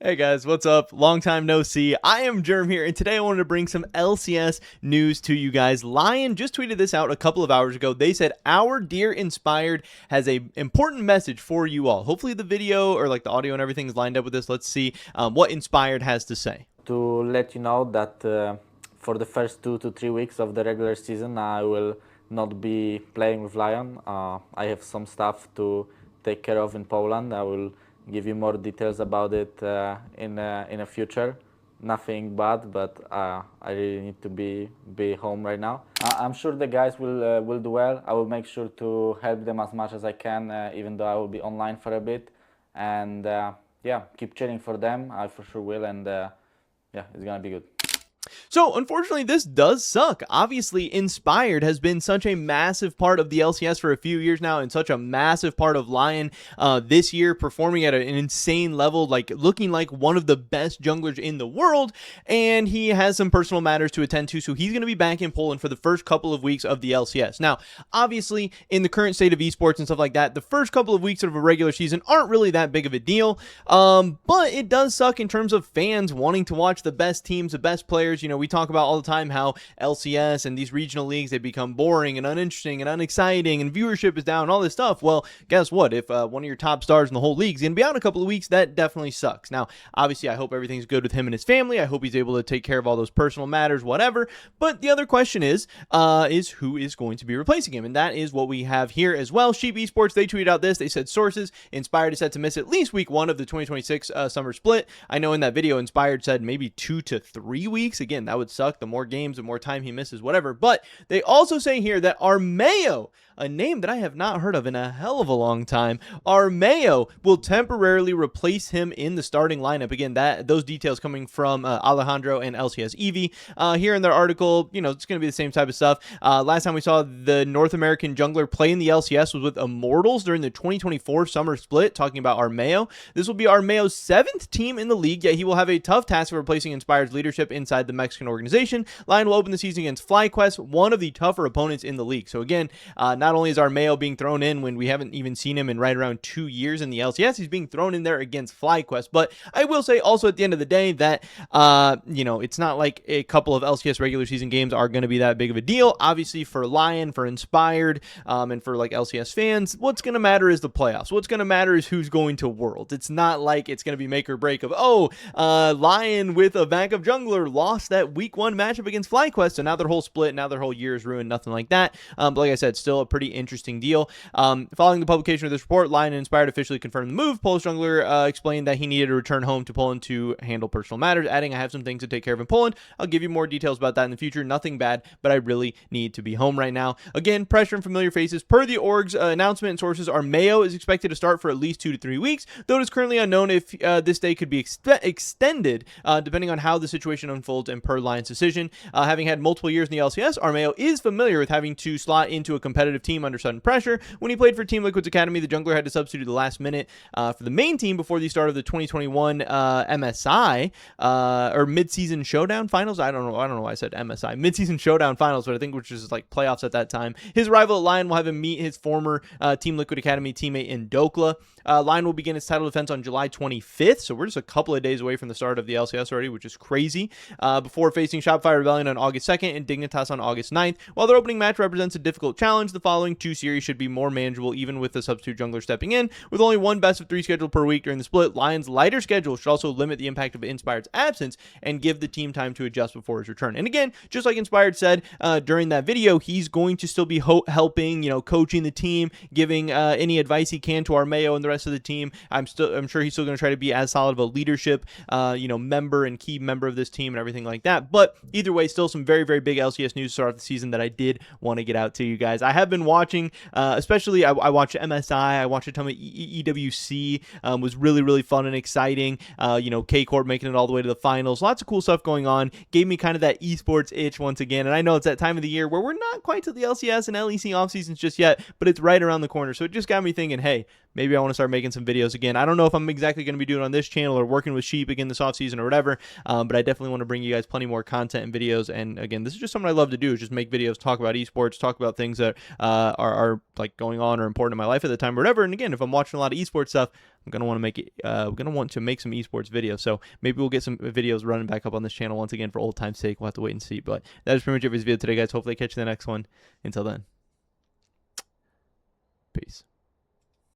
Hey guys, what's up? Long time no see. I am Germ here, and today I wanted to bring some LCS news to you guys. Lion just tweeted this out a couple of hours ago. They said, "Our dear Inspired has a important message for you all." Hopefully the video or like the audio and everything is lined up with this. Let's see what Inspired has to say. To let you know that for the first 2 to 3 weeks of the regular season, I will not be playing with Lion. I have some stuff to take care of in Poland. I will give you more details about it in a future. Nothing bad, but I really need to be home right now. I'm sure the guys will do well. I will make sure to help them as much as I can, even though I will be online for a bit. And yeah, keep cheering for them. I for sure will, and yeah, it's gonna be good. So, unfortunately, this does suck. Obviously, Inspired has been such a massive part of the LCS for a few years now, and such a massive part of Lion this year, performing at an insane level, like looking like one of the best junglers in the world. And he has some personal matters to attend to, so he's going to be back in Poland for the first couple of weeks of the LCS. Now, obviously, in the current state of esports and stuff like that, the first couple of weeks of a regular season aren't really that big of a deal. But it does suck in terms of fans wanting to watch the best teams, the best players. You know, we talk about all the time how LCS and these regional leagues, they become boring and uninteresting and unexciting and viewership is down, all this stuff. Well, guess what? If one of your top stars in the whole league is going to be out in a couple of weeks, that definitely sucks. Now, obviously, I hope everything's good with him and his family. I hope he's able to take care of all those personal matters, whatever. But the other question is who is going to be replacing him? And that is what we have here as well. Sheep Esports, they tweeted out this. They said sources, Inspired is set to miss at least week 1 of the 2026 summer split. I know in that video, Inspired said maybe 2 to 3 weeks. Again, that would suck. The more games, the more time he misses, whatever. But they also say here that Armao, a name that I have not heard of in a hell of a long time, Armao will temporarily replace him in the starting lineup. Again, those details coming from Alejandro and LCS Eevee. Here in their article, you know, it's going to be the same type of stuff. Last time we saw the North American jungler play in the LCS was with Immortals during the 2024 summer split, talking about Armao. This will be Armao's 7th team in the league, yet he will have a tough task of replacing Inspired's leadership inside the Mexican organization. Lion will open the season against FlyQuest, one of the tougher opponents in the league. So again, not only is Armao being thrown in when we haven't even seen him in right around 2 years in the LCS, he's being thrown in there against FlyQuest. But I will say also at the end of the day that, you know, it's not like a couple of LCS regular season games are going to be that big of a deal. Obviously for Lion, for Inspired, and for like LCS fans, what's going to matter is the playoffs. What's going to matter is who's going to Worlds. It's not like it's going to be make or break of, Lion with a backup jungler lost that week 1 matchup against FlyQuest, so now their whole split, now their whole year is ruined, nothing like that. But like I said, still a pretty interesting deal. Following the publication of this report, Lion and Inspired officially confirmed the move. Polish jungler explained that he needed to return home to Poland to handle personal matters, adding, "I have some things to take care of in Poland. I'll give you more details about that in the future. Nothing bad, but I really need to be home right now." Again, pressure and familiar faces. Per the org's announcement and sources, Armao is expected to start for at least 2 to 3 weeks, though it is currently unknown if this day could be extended depending on how the situation unfolds and per Lion's decision. Having had multiple years in the LCS, Armao is familiar with having to slot into a competitive team under sudden pressure. When he played for Team Liquid's Academy, the jungler had to substitute the last minute for the main team before the start of the 2021 MSI or mid-season showdown finals. I don't know why I said MSI. Mid-season showdown finals, but I think which is like playoffs at that time. His rival at Lion will have him meet his former Team Liquid Academy teammate in Dokla. Lion will begin its title defense on July 25th, so we're just a couple of days away from the start of the LCS already, which is crazy. Before facing Shopify Rebellion on August 2nd and Dignitas on August 9th. While their opening match represents a difficult challenge, the following 2 series should be more manageable even with the substitute jungler stepping in. With only one best of 3 scheduled per week during the split, Lion's lighter schedule should also limit the impact of Inspired's absence and give the team time to adjust before his return. And again, just like Inspired said during that video, he's going to still be helping, you know, coaching the team, giving any advice he can to Armao and the rest of the team. I'm sure he's still going to try to be as solid of a leadership, member and key member of this team and everything like that. But either way, still some very, very big LCS news to start the season that I did want to get out to you guys. I have been watching, especially I watched MSI, I watched a ton of EWC, was really, really fun and exciting. K-Corp making it all the way to the finals. Lots of cool stuff going on. Gave me kind of that esports itch once again. And I know it's that time of the year where we're not quite to the LCS and LEC off seasons just yet, but it's right around the corner. So it just got me thinking, hey, maybe I want to start making some videos again. I don't know if I'm exactly going to be doing on this channel or working with Sheep again this offseason or whatever, but I definitely want to bring you guys plenty more content and videos. And again, this is just something I love to do, is just make videos, talk about esports, talk about things that are like going on or important in my life at the time or whatever. And again, if I'm watching a lot of esports stuff, I'm gonna want to make it. Gonna want to make some esports videos. So maybe we'll get some videos running back up on this channel once again for old time's sake. We'll have to wait and see. But that is pretty much it for this video today, guys. Hopefully, I catch you in the next one. Until then.